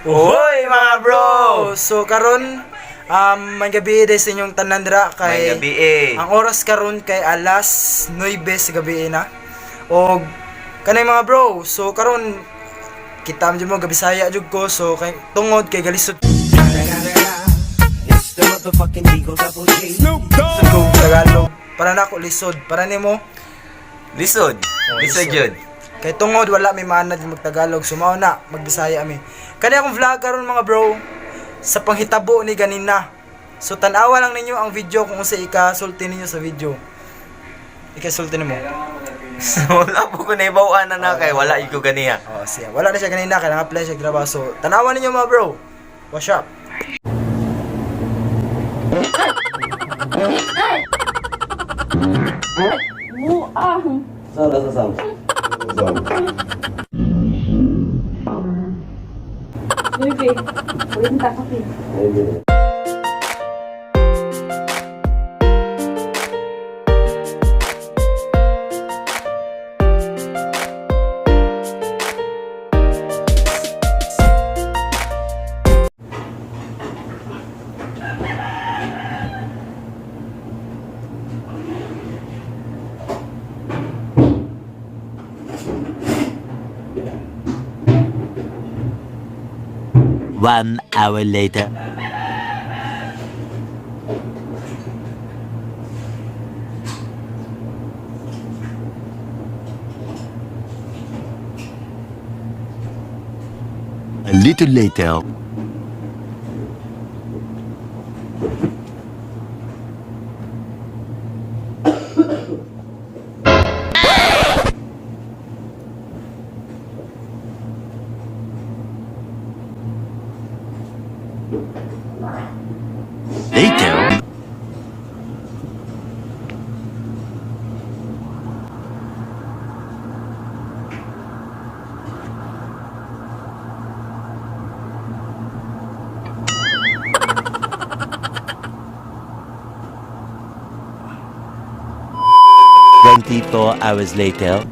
Uhoy mga bro! So karon may gabi des inyong tanan dira kay May gabi eh. ang oras karon kay alas 9 sa gabi na. Og kanay mga bro, so karon kita mo gabi Bisaya jud ko so kay tungod kay galisod It's the motherfucking Eagle Double G. ko Tagalog para nako lisod para nimo Lisod. Lisod yun. kay tungod wala may manad yung magtagalog sumaw na magbisaya mi. Kani akong vlog karon mga bro sa panghitabo ni ganina. So tan-awa lang ninyo ang video kung sa ika-sulti ninyo sa video. Ika-sulti nimo. Wala po ko naibawaan na kay wala ko ganiya. Oh, siya. Wala na siya ganina kaya naka-apply siya trabaho. So tan-awa ninyo mga bro. What's up? Baby, ulit na kape. One hour later. A little later. Later. Twenty-four hours later.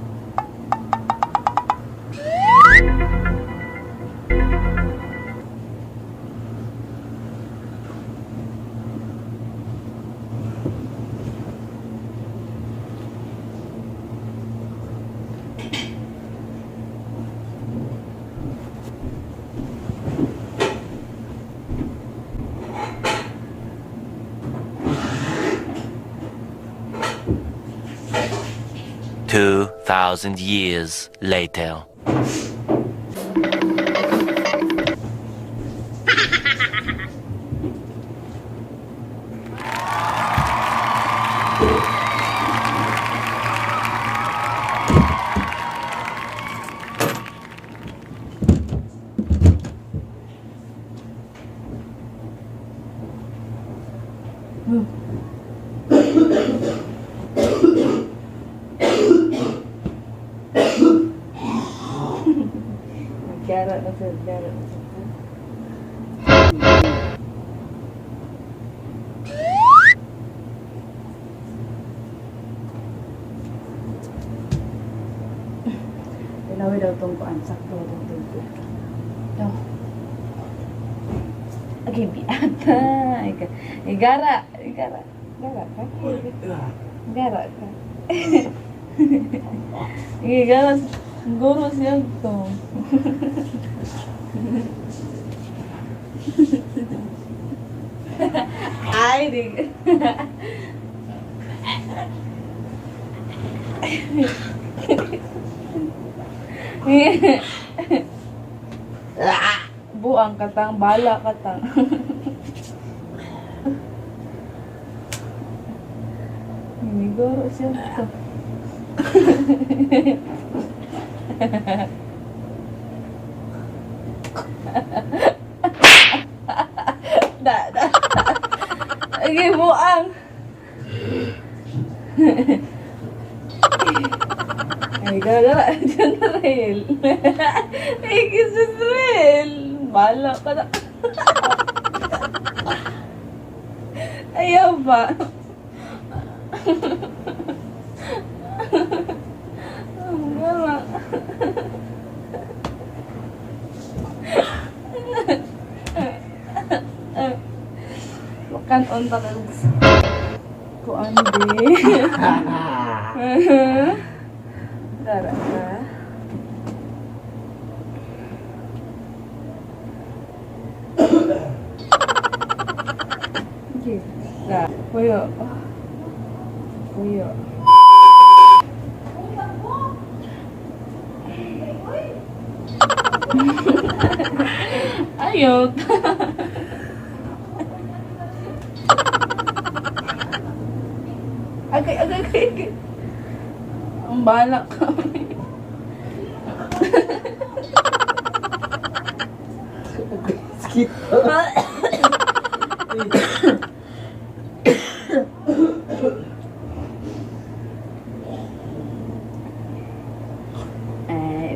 Two thousand years later. Gara na sir, gara na sir. Dalawi daw tong kuan, sakto daw tong kuan. Daw. Okay, biata. Igara, igara. Gara ka? Gara ka. Igara, guro siya to. Ay, dig. Buang katang, bala katang. Guro siya to. Da. Okay, buang. Ay, gara dyan na rin. Ay, kisis rin. Bala ka na. Ayaw ba? Ang gara. Kanon ta kags. Kuan di. Dara ka. Okay. Da. Puyo. Puyo. Ayok. Agay. Ang balak kami.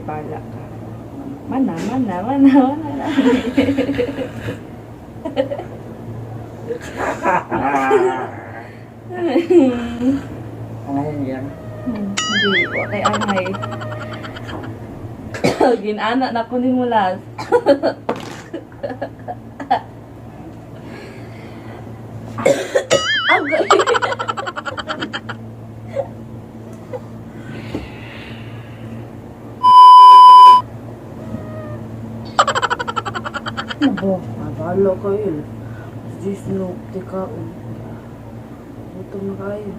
Balak ka. Mana. Hindi, okay, angay. Ginana na ko ni Mulas. Agay. Abo, mabalo kayo. Diyos no, teka. Gutom na kayo.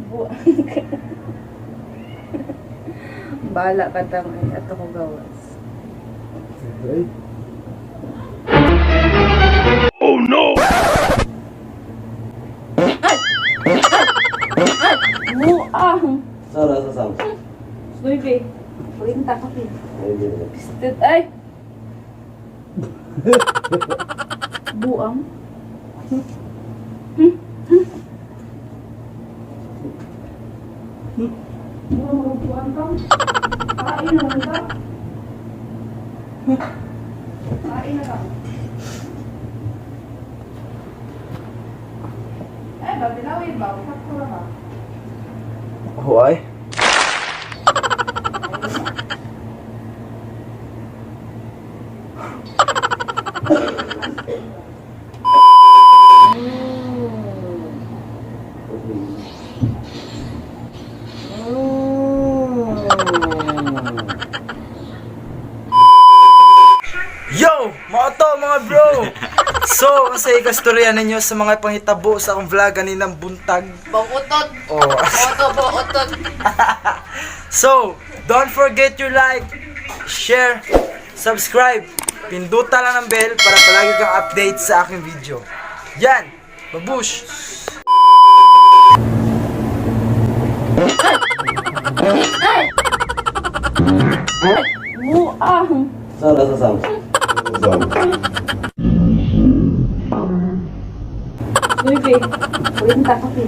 Buang ka. Bala ka tangay at ako gawas. Oh no! Buang! Sara sa sam. Uy, be. Pulinta ka, be. Pisted, ay! Buang? Buang ka? Kain naman ka? Kain na ka? Babilawin ba? Sakto na ba? Why? Yo! Mga to mga bro! So, ang sa ikastorya ninyo sa mga panghitabo sa akong vlog kaninang buntag. Bangutot! Oh. Bangutot! So, don't forget to like, share, subscribe. Pinduta lang ang bell para palagi kang update sa aking video. Yan! Babush! Buang! Sara sa sam. Uy, be. Pulinta ka, be.